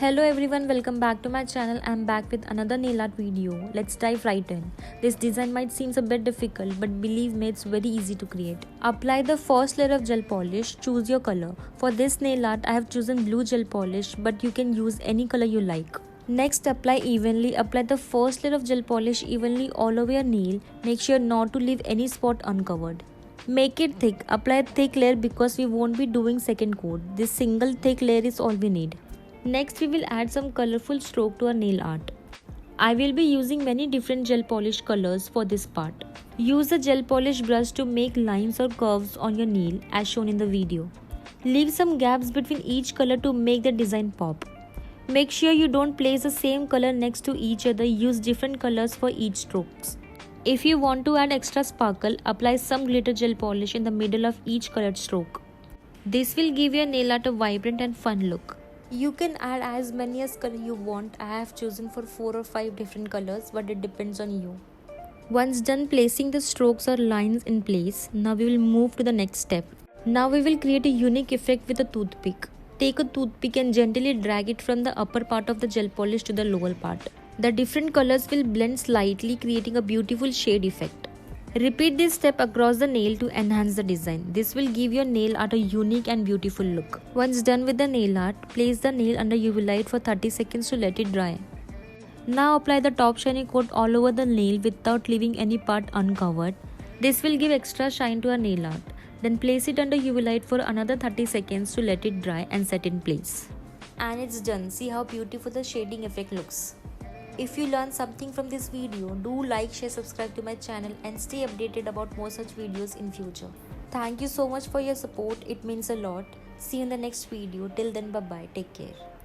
Hello everyone, welcome back to my channel. I'm back with another nail art video. Let's dive right in. This design might seem a bit difficult, but believe me, it's very easy to create. Apply the first layer of gel polish, choose your color. For this nail art, I have chosen blue gel polish, but you can use any color you like. Next, apply the first layer of gel polish evenly all over your nail. Make sure not to leave any spot uncovered. Make it thick. Apply a thick layer because we won't be doing second coat. This single thick layer is all we need. Next, we will add some colorful stroke to our nail art. I will be using many different gel polish colors for this part. Use a gel polish brush to make lines or curves on your nail as shown in the video. Leave some gaps between each color to make the design pop. Make sure you don't place the same color next to each other, use different colors for each strokes. If you want to add extra sparkle, apply some glitter gel polish in the middle of each colored stroke. This will give your nail art a vibrant and fun look. You can add as many as color you want. I have chosen for 4 or 5 different colors, but it depends on you. Once done placing the strokes or lines in place, now we will move to the next step. Now we will create a unique effect with a toothpick. Take a toothpick and gently drag it from the upper part of the gel polish to the lower part. The different colors will blend slightly, creating a beautiful shade effect. Repeat this step across the nail to enhance the design. This will give your nail art a unique and beautiful look. Once done with the nail art, place the nail under UV light for 30 seconds to let it dry. Now apply the top shiny coat all over the nail without leaving any part uncovered. This will give extra shine to our nail art. Then place it under UV light for another 30 seconds to let it dry and set in place. And it's done. See how beautiful the shading effect looks. If you learned something from this video, do like, share, subscribe to my channel and stay updated about more such videos in future. Thank you so much for your support. It means a lot. See you in the next video. Till then, bye bye. Take care.